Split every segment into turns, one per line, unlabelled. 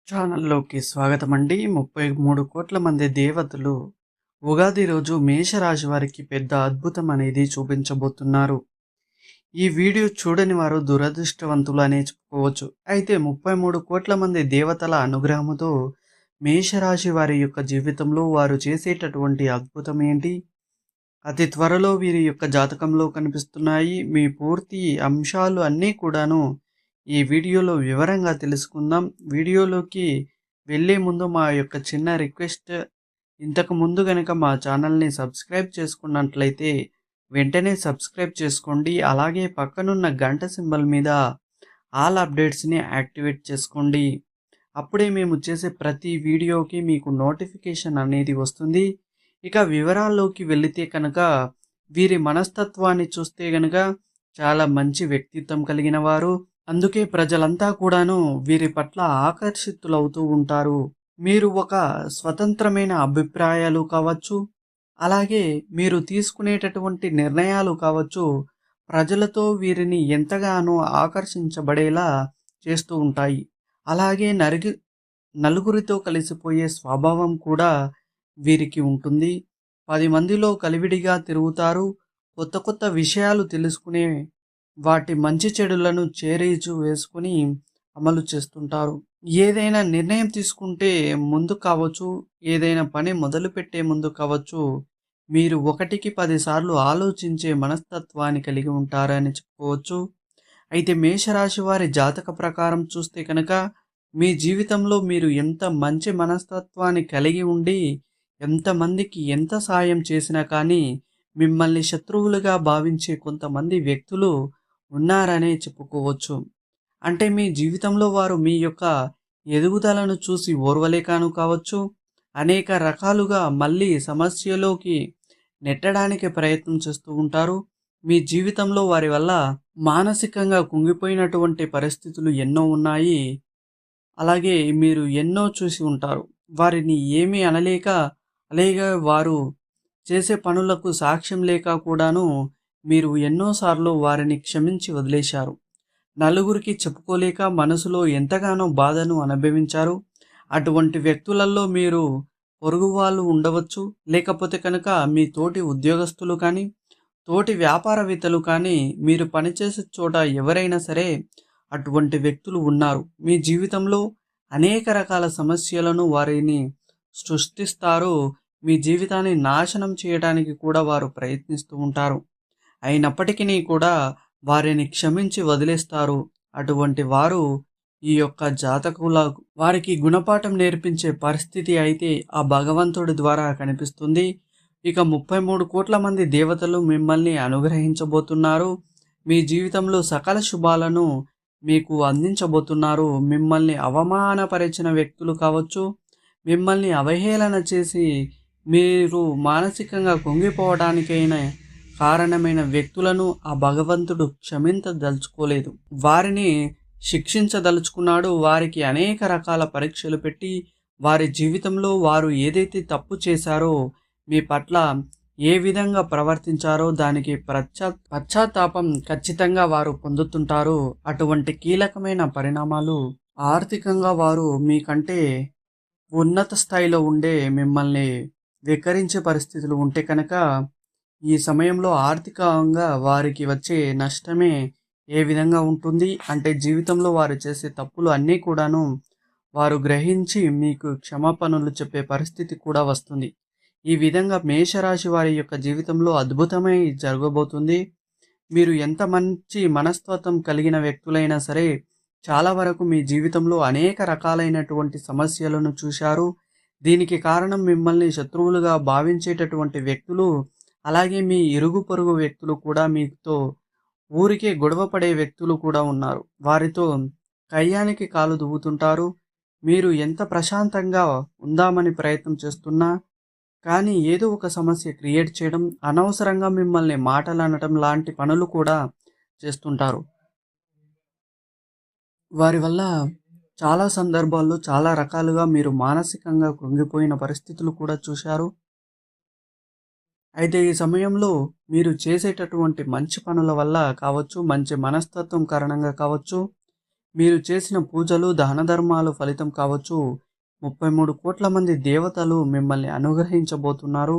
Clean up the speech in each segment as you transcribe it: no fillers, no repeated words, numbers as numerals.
ఛానల్లోకి స్వాగతమండి. 33 కోట్ల మంది దేవతలు ఉగాది రోజు మేషరాశి వారికి పెద్ద అద్భుతం అనేది చూపించబోతున్నారు. ఈ వీడియో చూడని వారు దురదృష్టవంతులు అనే చెప్పుకోవచ్చు. అయితే 33 కోట్ల మంది దేవతల అనుగ్రహముతో మేషరాశి వారి యొక్క జీవితంలో వారు చేసేటటువంటి అద్భుతం ఏంటి? అతి త్వరలో వీరి యొక్క జాతకంలో కనిపిస్తున్నాయి. మీ పూర్తి అంశాలు అన్నీ కూడాను ఈ వీడియోలో వివరంగా తెలుసుకుందాం. వీడియోలోకి వెళ్ళే ముందు మా యొక్క చిన్న రిక్వెస్ట్, ఇంతకు ముందు గనక మా ఛానల్ని సబ్స్క్రైబ్ చేసుకున్నట్లయితే వెంటనే సబ్స్క్రైబ్ చేసుకోండి. అలాగే పక్కనున్న గంట సింబల్ మీద ఆల్ అప్డేట్స్ని యాక్టివేట్ చేసుకోండి. అప్పుడే మేము చేసే ప్రతి వీడియోకి మీకు నోటిఫికేషన్ అనేది వస్తుంది. ఇక వివరాల్లోకి వెళితే కనుక వీరి మనస్తత్వాన్ని చూస్తే గనుక చాలా మంచి వ్యక్తిత్వం కలిగిన వారు. అందుకే ప్రజలంతా కూడాను వీరి పట్ల ఆకర్షితులవుతూ ఉంటారు. మీరు ఒక స్వతంత్రమైన అభిప్రాయాలు కావచ్చు, అలాగే మీరు తీసుకునేటటువంటి నిర్ణయాలు కావచ్చు, ప్రజలతో వీరిని ఎంతగానో ఆకర్షించబడేలా చేస్తూ ఉంటాయి. అలాగే నలుగురితో కలిసిపోయే స్వభావం కూడా వీరికి ఉంటుంది. 10 మందిలో కలివిడిగా తిరుగుతారు. కొత్త కొత్త విషయాలు తెలుసుకునే వాటి మంచి చెడులను చేరీచు వేసుకుని అమలు చేస్తుంటారు. ఏదైనా నిర్ణయం తీసుకుంటే ముందు కావచ్చు, ఏదైనా పని మొదలుపెట్టే ముందు కావచ్చు, మీరు 1కి 10 సార్లు ఆలోచించే మనస్తత్వాన్ని కలిగి ఉంటారని చెప్పుకోవచ్చు. అయితే మేషరాశి వారి జాతక ప్రకారం చూస్తే కనుక మీ జీవితంలో మీరు ఎంత మంచి మనస్తత్వాన్ని కలిగి ఉండి ఎంతమందికి ఎంత సాయం చేసినా కానీ మిమ్మల్ని శత్రువులుగా భావించే కొంతమంది వ్యక్తులు ఉన్నారనే చెప్పుకోవచ్చు. అంటే మీ జీవితంలో వారు మీ యొక్క ఎదుగుదలను చూసి ఓర్వలేకను కావచ్చు, అనేక రకాలుగా మళ్ళీ సమస్యలోకి నెట్టడానికి ప్రయత్నం చేస్తూ ఉంటారు. మీ జీవితంలో వారి వల్ల మానసికంగా కుంగిపోయినటువంటి పరిస్థితులు ఎన్నో ఉన్నాయి. అలాగే మీరు ఎన్నో చూసి ఉంటారు. వారిని ఏమీ అనలేక, అలాగే వారు చేసే పనులకు సాక్ష్యం లేక కూడాను మీరు ఎన్నోసార్లు వారిని క్షమించి వదిలేశారు. నలుగురికి చెప్పుకోలేక మనసులో ఎంతగానో బాధను అనుభవించారు. అటువంటి వ్యక్తులలో మీరు పొరుగు వాళ్ళు ఉండవచ్చు, లేకపోతే కనుక మీ తోటి ఉద్యోగస్తులు కానీ, తోటి వ్యాపారవేత్తలు కానీ, మీరు పనిచేసే చోట ఎవరైనా సరే అటువంటి వ్యక్తులు ఉన్నారు. మీ జీవితంలో అనేక రకాల సమస్యలను వారిని సృష్టిస్తారు. మీ జీవితాన్ని నాశనం చేయడానికి కూడా వారు ప్రయత్నిస్తూ ఉంటారు. అయినప్పటికీ కూడా వారిని క్షమించి వదిలేస్తారు. అటువంటి వారు ఈ యొక్క జాతకుల వారికి గుణపాఠం నేర్పించే పరిస్థితి అయితే ఆ భగవంతుడి ద్వారా కనిపిస్తుంది. ఇక 33 కోట్ల మంది దేవతలు మిమ్మల్ని అనుగ్రహించబోతున్నారు. మీ జీవితంలో సకల శుభాలను మీకు అందించబోతున్నారు. మిమ్మల్ని అవమానపరిచిన వ్యక్తులు కావచ్చు, మిమ్మల్ని అవహేళన చేసి మీరు మానసికంగా కుంగిపోవడానికైనా కారణమైన వ్యక్తులను ఆ భగవంతుడు క్షమించదలుచుకోలేదు. వారిని శిక్షించదలుచుకున్నాడు. వారికి అనేక రకాల పరీక్షలు పెట్టి వారి జీవితంలో వారు ఏదైతే తప్పు చేశారో, మీ పట్ల ఏ విధంగా ప్రవర్తించారో దానికి పశ్చాత్తాపం ఖచ్చితంగా వారు పొందుతుంటారు. అటువంటి కీలకమైన పరిణామాలు ఆర్థికంగా వారు మీకంటే ఉన్నత స్థాయిలో ఉండే మిమ్మల్ని వికరించే పరిస్థితులు ఉంటే కనుక ఈ సమయంలో ఆర్థికంగా వారికి వచ్చే నష్టమే ఏ విధంగా ఉంటుంది అంటే జీవితంలో వారు చేసే తప్పులు అన్నీ కూడాను వారు గ్రహించి మీకు క్షమాపణలు చెప్పే పరిస్థితి కూడా వస్తుంది. ఈ విధంగా మేషరాశి వారి యొక్క జీవితంలో అద్భుతమై జరగబోతుంది. మీరు ఎంత మంచి మనస్తత్వం కలిగిన వ్యక్తులైనా సరే చాలా వరకు మీ జీవితంలో అనేక రకాలైనటువంటి సమస్యలను చూశారు. దీనికి కారణం మిమ్మల్ని శత్రువులుగా భావించేటటువంటి వ్యక్తులు, అలాగే మీ ఇరుగు పొరుగు వ్యక్తులు కూడా మీతో ఊరికే గొడవ పడే వ్యక్తులు కూడా ఉన్నారు. వారితో కయ్యానికి కాలు దువ్వుతుంటారు. మీరు ఎంత ప్రశాంతంగా ఉందామని ప్రయత్నం చేస్తున్నా కానీ ఏదో ఒక సమస్య క్రియేట్ చేయడం, అనవసరంగా మిమ్మల్ని మాటలు అనటం లాంటి పనులు కూడా చేస్తుంటారు. వారి వల్ల చాలా సందర్భాల్లో చాలా రకాలుగా మీరు మానసికంగా కృంగిపోయిన పరిస్థితులు కూడా చూశారు. అయితే ఈ సమయంలో మీరు చేసేటటువంటి మంచి పనుల వల్ల కావచ్చు, మంచి మనస్తత్వం కారణంగా కావచ్చు, మీరు చేసిన పూజలు, దాన ధర్మాలు ఫలితం కావచ్చు. 33 కోట్ల మంది దేవతలు మిమ్మల్ని అనుగ్రహించబోతున్నారు.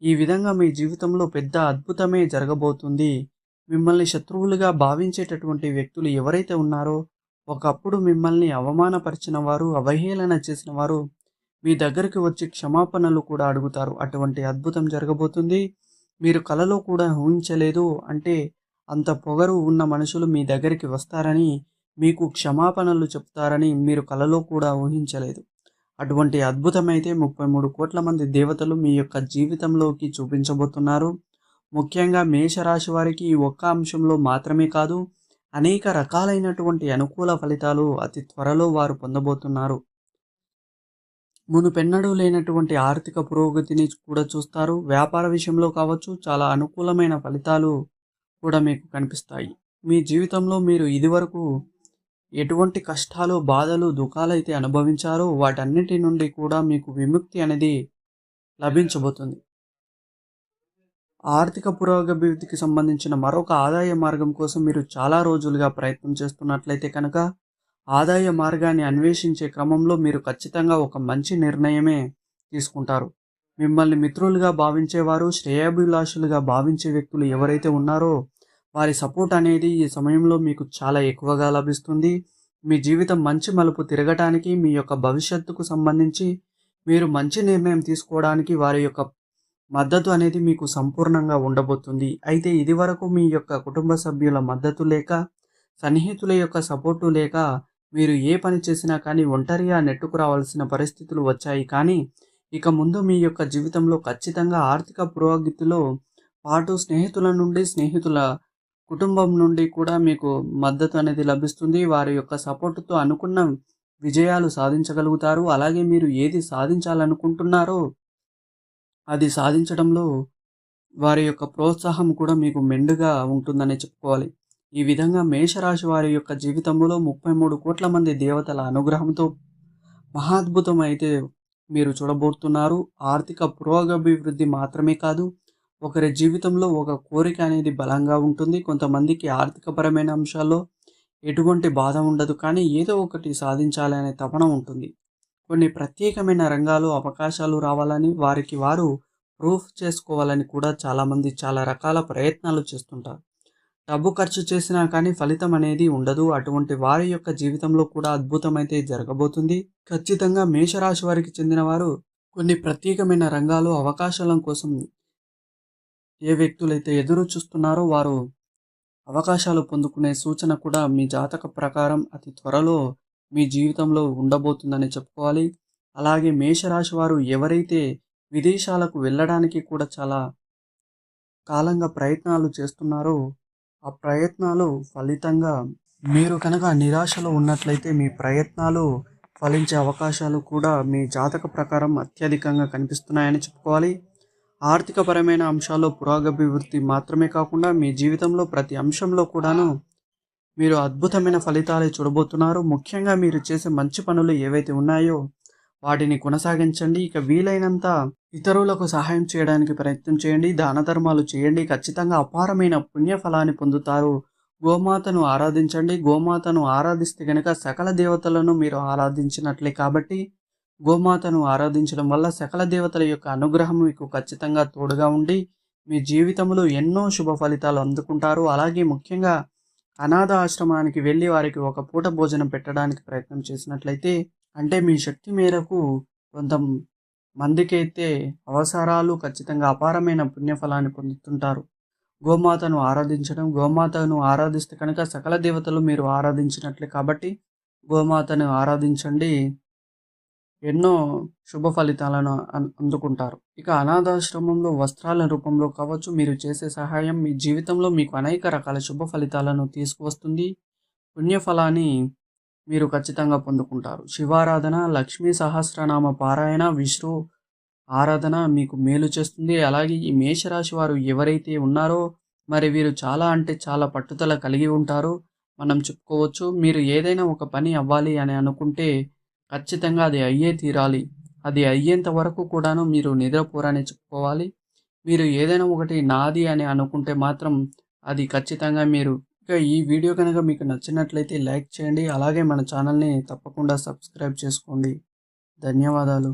ఈ విధంగా మీ జీవితంలో పెద్ద అద్భుతమే జరగబోతుంది. మిమ్మల్ని శత్రువులుగా భావించేటటువంటి వ్యక్తులు ఎవరైతే ఉన్నారో, ఒకప్పుడు మిమ్మల్ని అవమానపరిచిన వారు, అవహేళన చేసిన వారు మీ దగ్గరికి వచ్చి క్షమాపణలు కూడా అడుగుతారు. అటువంటి అద్భుతం జరగబోతుంది. మీరు కలలో కూడా ఊహించలేదు. అంటే అంత పొగరు ఉన్న మనుషులు మీ దగ్గరికి వస్తారని, మీకు క్షమాపణలు చెప్తారని మీరు కలలో కూడా ఊహించలేదు. అటువంటి అద్భుతమైతే 33 కోట్ల మంది దేవతలు మీ యొక్క జీవితంలోకి చూపించబోతున్నారు. ముఖ్యంగా మేషరాశి వారికి ఈ ఒక్క అంశంలో మాత్రమే కాదు, అనేక రకాలైనటువంటి అనుకూల ఫలితాలు అతి త్వరలో వారు పొందబోతున్నారు. మునుపెన్నడూ లేనటువంటి ఆర్థిక పురోగతిని కూడా చూస్తారు. వ్యాపార విషయంలో కావచ్చు, చాలా అనుకూలమైన ఫలితాలు కూడా మీకు కనిపిస్తాయి. మీ జీవితంలో మీరు ఇదివరకు ఎటువంటి కష్టాలు, బాధలు, దుఃఖాలైతే అనుభవించారో వాటన్నిటి నుండి కూడా మీకు విముక్తి అనేది లభించబోతుంది. ఆర్థిక పురోగతికి సంబంధించిన మరొక ఆదాయ మార్గం కోసం మీరు చాలా రోజులుగా ప్రయత్నం చేస్తున్నట్లయితే కనుక, ఆదాయ మార్గాన్ని అన్వేషించే క్రమంలో మీరు ఖచ్చితంగా ఒక మంచి నిర్ణయమే తీసుకుంటారు. మిమ్మల్ని మిత్రులుగా భావించేవారు, శ్రేయోభిలాషులుగా భావించే వ్యక్తులు ఎవరైతే ఉన్నారో వారి సపోర్ట్ అనేది ఈ సమయంలో మీకు చాలా ఎక్కువగా లభిస్తుంది. మీ జీవితం మంచి మలుపు తిరగటానికి, మీ యొక్క భవిష్యత్తుకు సంబంధించి మీరు మంచి నిర్ణయం తీసుకోవడానికి వారి యొక్క మద్దతు అనేది మీకు సంపూర్ణంగా ఉండబోతుంది. అయితే ఇదివరకు మీ యొక్క కుటుంబ సభ్యుల మద్దతు లేక, సన్నిహితుల యొక్క సపోర్టు లేక మీరు ఏ పని చేసినా కానీ ఒంటరిగా నెట్టుకు రావాల్సిన పరిస్థితులు వచ్చాయి. కానీ ఇక ముందు మీ యొక్క జీవితంలో ఖచ్చితంగా ఆర్థిక పురోగతిలో పాటు స్నేహితుల నుండి, స్నేహితుల కుటుంబం నుండి కూడా మీకు మద్దతు అనేది లభిస్తుంది. వారి యొక్క సపోర్టుతో అనుకున్న విజయాలు సాధించగలుగుతారు. అలాగే మీరు ఏది సాధించాలనుకుంటున్నారో అది సాధించడంలో వారి యొక్క ప్రోత్సాహం కూడా మీకు మెండుగా ఉంటుందని చెప్పుకోవాలి. ఈ విధంగా మేషరాశి వారి యొక్క జీవితంలో 33 కోట్ల మంది దేవతల అనుగ్రహంతో మహాద్భుతం అయితే మీరు చూడబోతున్నారు. ఆర్థిక పురోగభివృద్ధి మాత్రమే కాదు, ఒకరి జీవితంలో ఒక కోరిక అనేది బలంగా ఉంటుంది. కొంతమందికి ఆర్థికపరమైన అంశాల్లో ఎటువంటి బాధ ఉండదు, కానీ ఏదో ఒకటి సాధించాలి అనే తపన ఉంటుంది. కొన్ని ప్రత్యేకమైన రంగాలు అవకాశాలు రావాలని, వారికి వారు ప్రూఫ్ చేసుకోవాలని కూడా చాలామంది చాలా రకాల ప్రయత్నాలు చేస్తుంటారు. డబ్బు ఖర్చు చేసినా కానీ ఫలితం అనేది ఉండదు. అటువంటి వారి యొక్క జీవితంలో కూడా అద్భుతమైతే జరగబోతుంది. ఖచ్చితంగా మేషరాశి వారికి చెందిన వారు కొన్ని ప్రత్యేకమైన రంగాలు అవకాశాల కోసం ఏ వ్యక్తులైతే ఎదురు చూస్తున్నారో వారు అవకాశాలు పొందుకునే సూచన కూడా మీ జాతక ప్రకారం అతి త్వరలో మీ జీవితంలో ఉండబోతుందని చెప్పుకోవాలి. అలాగే మేషరాశి వారు ఎవరైతే విదేశాలకు వెళ్ళడానికి కూడా చాలా కాలంగా ప్రయత్నాలు చేస్తున్నారో ఆ ప్రయత్నాలు ఫలితంగా మీరు కనుక నిరాశలో ఉన్నట్లయితే మీ ప్రయత్నాలు ఫలించే అవకాశాలు కూడా మీ జాతక ప్రకారం అత్యధికంగా కనిపిస్తున్నాయని చెప్పుకోవాలి. ఆర్థికపరమైన అంశాల్లో పురోగభివృద్ధి మాత్రమే కాకుండా మీ జీవితంలో ప్రతి అంశంలో కూడాను మీరు అద్భుతమైన ఫలితాలే చూడబోతున్నారు. ముఖ్యంగా మీరు చేసే మంచి పనులు ఏవైతే ఉన్నాయో వాటిని కొనసాగించండి. ఇక వీలైనంత ఇతరులకు సహాయం చేయడానికి ప్రయత్నం చేయండి. దాన ధర్మాలు చేయండి. ఖచ్చితంగా అపారమైన పుణ్యఫలాన్ని పొందుతారు. గోమాతను ఆరాధించండి. గోమాతను ఆరాధిస్తే కనుక సకల దేవతలను మీరు ఆరాధించినట్లే కాబట్టి గోమాతను ఆరాధించడం వల్ల సకల దేవతల యొక్క అనుగ్రహం మీకు ఖచ్చితంగా తోడుగా ఉండి మీ జీవితంలో ఎన్నో శుభ ఫలితాలు అందుకుంటారు. అలాగే ముఖ్యంగా అనాథ ఆశ్రమానికి వెళ్ళి వారికి ఒక పూట భోజనం పెట్టడానికి ప్రయత్నం చేసినట్లయితే, అంటే మీ శక్తి మేరకు కొంత మందికైతే అవసరాలు ఖచ్చితంగా అపారమైన పుణ్యఫలాన్ని పొందుతుంటారు. గోమాతను ఆరాధిస్తే కనుక సకల దేవతలు మీరు ఆరాధించినట్లే కాబట్టి గోమాతను ఆరాధించండి. ఎన్నో శుభ ఫలితాలను అందుకుంటారు. ఇక అనాథాశ్రమంలో వస్త్రాల రూపంలో కావచ్చు, మీరు చేసే సహాయం మీ జీవితంలో మీకు అనేక రకాల శుభ ఫలితాలను తీసుకువస్తుంది. పుణ్యఫలాన్ని మీరు ఖచ్చితంగా పొందుకుంటారు. శివారాధన, లక్ష్మీ సహస్రనామ పారాయణ, విష్ణు ఆరాధన మీకు మేలు చేస్తుంది. అలాగే ఈ మేషరాశి వారు ఎవరైతే ఉన్నారో మరి వీరు చాలా అంటే చాలా పట్టుదల కలిగి ఉంటారు మనం చెప్పుకోవచ్చు. మీరు ఏదైనా ఒక పని అవ్వాలి అని అనుకుంటే ఖచ్చితంగా అది అయ్యే తీరాలి. అది అయ్యేంత వరకు కూడాను మీరు నిద్రపోరని చెప్పుకోవాలి. మీరు ఏదైనా ఒకటి నాది అని అనుకుంటే మాత్రం అది ఖచ్చితంగా మీరు ఇక ఈ వీడియో కనుక మీకు నచ్చినట్లయితే లైక్ చేయండి. అలాగే మన ఛానల్ని తప్పకుండా సబ్స్క్రైబ్ చేసుకోండి. ధన్యవాదాలు.